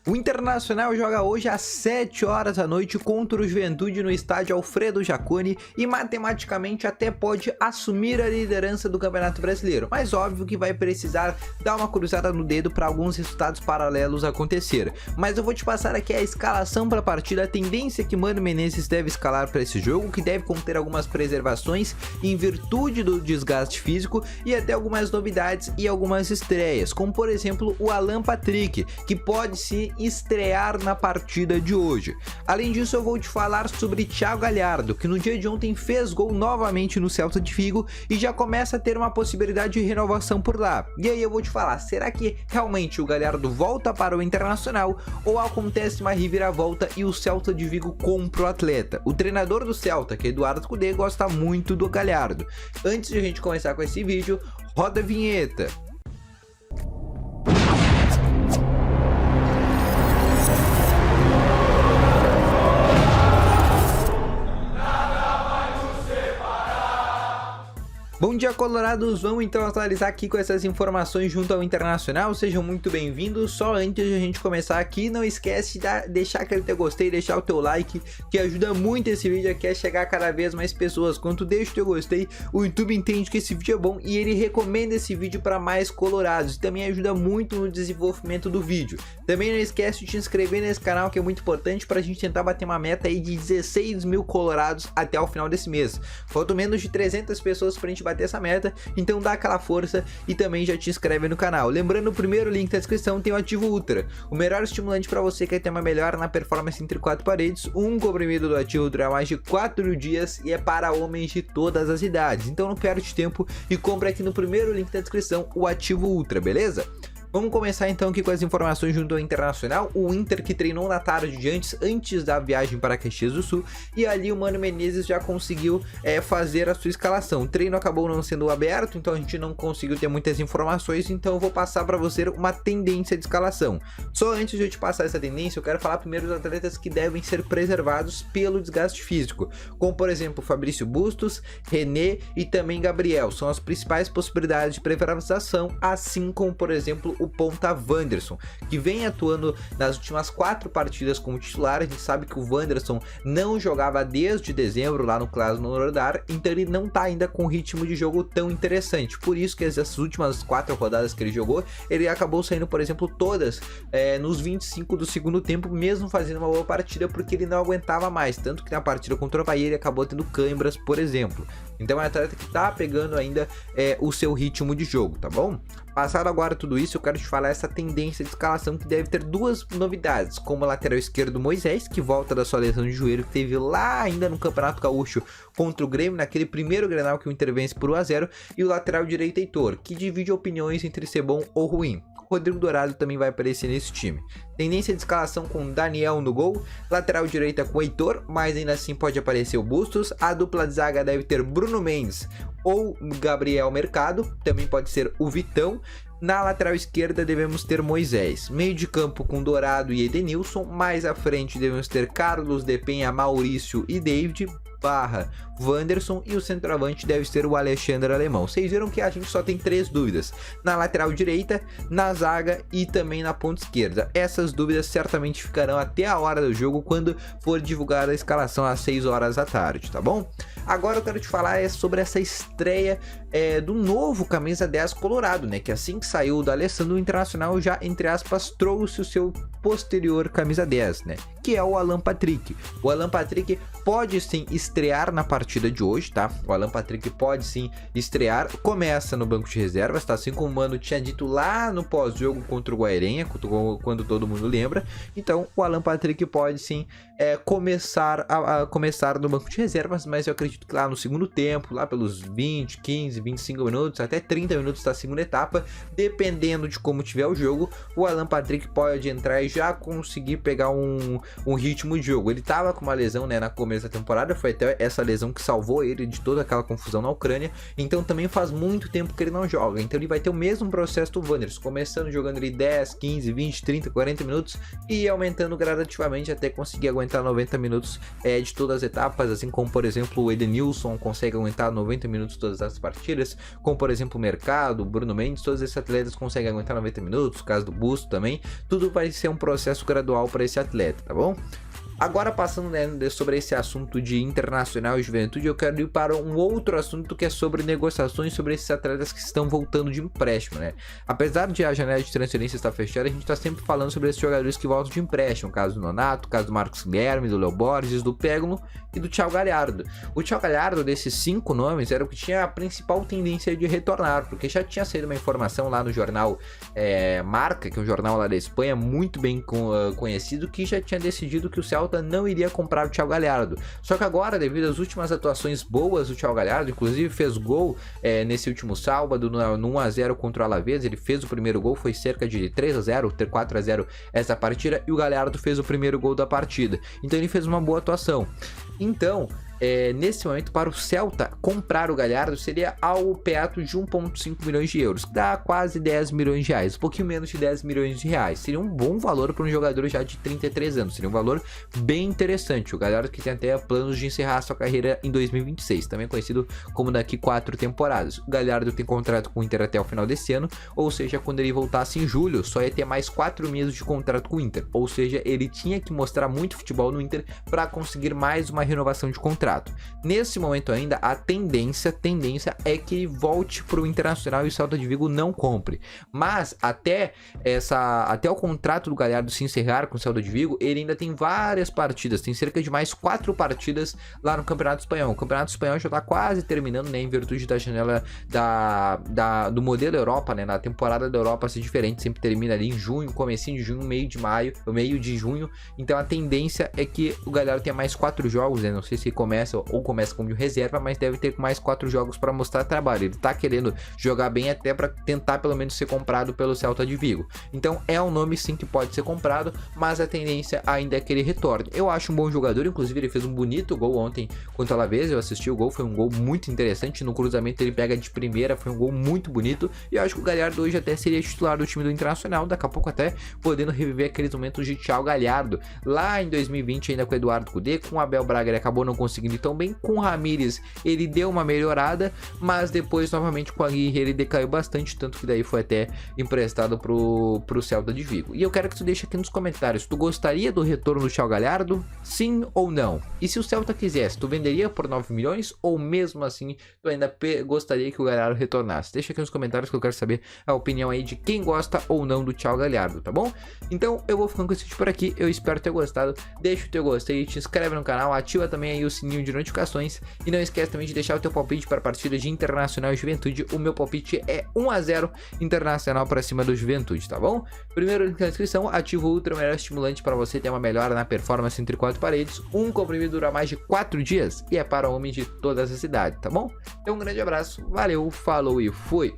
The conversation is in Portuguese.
O Internacional joga hoje às 7 horas da noite contra o Juventude no estádio Alfredo Jaconi e matematicamente até pode assumir a liderança do Campeonato Brasileiro, mas óbvio que vai precisar dar uma cruzada no dedo para alguns resultados paralelos acontecer. Mas eu vou te passar aqui a escalação para a partida, a tendência que Mano Menezes deve escalar para esse jogo, que deve conter algumas preservações em virtude do desgaste físico e até algumas novidades e algumas estreias, como por exemplo o Alan Patrick, que pode se estrear na partida de hoje. Além disso, eu vou te falar sobre Thiago Galhardo, que no dia de ontem fez gol novamente no Celta de Vigo e já começa a ter uma possibilidade de renovação por lá. E aí eu vou te falar, será que realmente o Galhardo volta para o Internacional ou acontece uma reviravolta e o Celta de Vigo compra o atleta? O treinador do Celta, que é Eduardo Cudê, gosta muito do Galhardo. Antes de a gente começar com esse vídeo, roda a vinheta. Bom dia, colorados! Vamos então atualizar aqui com essas informações junto ao Internacional. Sejam muito bem-vindos. Só antes de a gente começar aqui, não esquece de deixar aquele teu gostei, deixar o teu like, que ajuda muito esse vídeo aqui a chegar a cada vez mais pessoas. Quando tu deixa o teu gostei, o YouTube entende que esse vídeo é bom e ele recomenda esse vídeo para mais colorados. E também ajuda muito no desenvolvimento do vídeo. Também não esquece de te inscrever nesse canal, que é muito importante para a gente tentar bater uma meta aí de 16 mil colorados até o final desse mês. Faltam menos de 300 pessoas para a gente bater essa meta, então dá aquela força e também já te inscreve no canal. Lembrando, o primeiro link da descrição tem o Ativo Ultra, o melhor estimulante para você que quer ter uma melhora na performance entre quatro paredes. Um comprimido do Ativo Ultra há mais de 4 dias e é para homens de todas as idades, então não perde tempo e compra aqui no primeiro link da descrição o Ativo Ultra, beleza? Vamos começar então aqui com as informações junto ao Internacional. O Inter, que treinou na tarde de antes da viagem para Caxias do Sul, e ali o Mano Menezes já conseguiu fazer a sua escalação. O treino acabou não sendo aberto, então a gente não conseguiu ter muitas informações, então eu vou passar para você uma tendência de escalação. Só antes de eu te passar essa tendência, eu quero falar primeiro dos atletas que devem ser preservados pelo desgaste físico, como por exemplo Fabrício Bustos, René e também Gabriel. São as principais possibilidades de preservação, assim como por exemplo o ponta Wanderson, que vem atuando nas últimas 4 partidas como titular. A gente sabe que o Wanderson não jogava desde dezembro lá no Krasnodar, então ele não tá ainda com ritmo de jogo tão interessante. Por isso que essas últimas 4 rodadas que ele jogou, ele acabou saindo, por exemplo, todas nos 25 do segundo tempo, mesmo fazendo uma boa partida, porque ele não aguentava mais, tanto que na partida contra o Bahia ele acabou tendo câimbras, por exemplo. Então é um atleta que tá pegando ainda o seu ritmo de jogo, tá bom? Passado agora tudo isso, eu quero te falar essa tendência de escalação que deve ter duas novidades, como o lateral esquerdo Moisés, que volta da sua lesão de joelho que teve lá ainda no Campeonato Gaúcho contra o Grêmio, naquele primeiro Grenal que o Inter vence por 1-0, e o lateral direito Heitor, que divide opiniões entre ser bom ou ruim. Rodrigo Dourado também vai aparecer nesse time. Tendência de escalação com Daniel no gol, lateral direita com Heitor, mas ainda assim pode aparecer o Bustos. A dupla de zaga deve ter Bruno Mendes ou Gabriel Mercado, também pode ser o Vitão. Na lateral esquerda devemos ter Moisés, meio de campo com Dourado e Edenilson, mais à frente devemos ter Carlos de Penha, Maurício e David barra Wanderson, e o centroavante deve ser o Alexandre Alemão. Vocês viram que a gente só tem 3 dúvidas, na lateral direita, na zaga e também na ponta esquerda. Essas dúvidas certamente ficarão até a hora do jogo, quando for divulgada a escalação às 6 horas da tarde, tá bom? Agora eu quero te falar sobre essa estreia do novo camisa 10 colorado, né? Que assim que saiu da Alessandro, o Internacional já, entre aspas, trouxe o seu posterior camisa 10, né? Que é o Alan Patrick. O Alan Patrick pode sim estrear na partida de hoje, tá? O Alan Patrick pode sim estrear, começa no banco de reservas, tá? Assim como o Mano tinha dito lá no pós-jogo contra o Guairenha, quando todo mundo lembra. Então o Alan Patrick pode sim começar no banco de reservas, mas eu acredito que lá no segundo tempo, lá pelos 20, 15, 25 minutos, até 30 minutos da segunda etapa, dependendo de como tiver o jogo, o Alan Patrick pode entrar e já conseguir pegar um um ritmo de jogo. Ele tava com uma lesão, né, na começo da temporada, foi até essa lesão que salvou ele de toda aquela confusão na Ucrânia, então também faz muito tempo que ele não joga, então ele vai ter o mesmo processo do Wanderers, começando jogando ali 10, 15, 20, 30, 40 minutos e aumentando gradativamente até conseguir aguentar 90 minutos de todas as etapas, assim como por exemplo o Edenilson consegue aguentar 90 minutos todas as partidas, como por exemplo o Mercado, o Bruno Mendes, todos esses atletas conseguem aguentar 90 minutos, o caso do Busto também, tudo vai ser um processo gradual para esse atleta, tá bom? Agora passando, né, sobre esse assunto de Internacional e Juventude, eu quero ir para um outro assunto que é sobre negociações sobre esses atletas que estão voltando de empréstimo, né? Apesar de a janela de transferência estar fechada, a gente está sempre falando sobre esses jogadores que voltam de empréstimo, o caso do Nonato, o caso do Marcos Guilherme, do Léo Borges, do Peglo e do Thiago Galhardo. O Thiago Galhardo, desses 5 nomes, era o que tinha a principal tendência de retornar, porque já tinha saído uma informação lá no jornal Marca, que é um jornal lá da Espanha, muito bem conhecido, que já tinha decidido que o Celta não iria comprar o Thiago Galhardo. Só que agora, devido às últimas atuações boas do Thiago Galhardo, inclusive fez gol nesse último sábado no 1-0 contra o Alavés, ele fez o primeiro gol, foi cerca de 3-0, 4-0 essa partida, e o Galhardo fez o primeiro gol da partida. Então ele fez uma boa atuação. Então, nesse momento, para o Celta comprar o Galhardo seria algo perto de 1,5 milhões de euros, que dá quase 10 milhões de reais, um pouquinho menos de 10 milhões de reais. Seria um bom valor para um jogador já de 33 anos, seria um valor bem interessante. O Galhardo que tem até planos de encerrar sua carreira em 2026, também conhecido como daqui 4 temporadas. O Galhardo tem contrato com o Inter até o final desse ano, ou seja, quando ele voltasse em julho, só ia ter mais 4 meses de contrato com o Inter, ou seja, ele tinha que mostrar muito futebol no Inter para conseguir mais uma renovação de contrato. Nesse momento ainda, a tendência é que ele volte para o Internacional e o Celta de Vigo não compre. Mas até o contrato do Galhardo se encerrar com o Celta de Vigo, ele ainda tem várias partidas, tem cerca de mais 4 partidas lá no Campeonato Espanhol. O Campeonato Espanhol já está quase terminando, né, em virtude da janela do modelo Europa, né, na temporada da Europa ser diferente, sempre termina ali em junho, comecinho de junho, meio de junho. Então a tendência é que o Galhardo tenha mais 4 jogos, né, não sei se começa como reserva, mas deve ter mais 4 jogos para mostrar trabalho. Ele tá querendo jogar bem até para tentar pelo menos ser comprado pelo Celta de Vigo. Então é um nome sim que pode ser comprado, mas a tendência ainda é que ele retorne. Eu acho um bom jogador, inclusive ele fez um bonito gol ontem contra o Alavés, eu assisti o gol, foi um gol muito interessante, no cruzamento ele pega de primeira, foi um gol muito bonito, e eu acho que o Galhardo hoje até seria titular do time do Internacional, daqui a pouco até podendo reviver aqueles momentos de Thiago Galhardo, lá em 2020 ainda com o Eduardo Cudê, com o Abel Braga ele acabou não conseguindo tão bem, com o Ramírez ele deu uma melhorada, mas depois novamente com a Aguirre ele decaiu bastante, tanto que daí foi até emprestado pro Celta de Vigo. E eu quero que tu deixe aqui nos comentários, tu gostaria do retorno do Thiago Galhardo? Sim ou não? E se o Celta quisesse, tu venderia por 9 milhões ou mesmo assim tu ainda gostaria que o Galhardo retornasse? Deixa aqui nos comentários que eu quero saber a opinião aí de quem gosta ou não do Thiago Galhardo, tá bom? Então eu vou ficando com esse vídeo por aqui, eu espero ter gostado, deixa o teu gostei, te inscreve no canal, ativa também aí o sininho de notificações e não esquece também de deixar o teu palpite para a partida de Internacional e Juventude. O meu palpite é 1-0 Internacional para cima do Juventude, tá bom? Primeiro link na descrição, ativa o Ultra, melhor estimulante para você ter uma melhora na performance entre 4 paredes. Um comprimido dura mais de 4 dias e é para homens de todas as idades, tá bom? Então um grande abraço, valeu, falou e fui!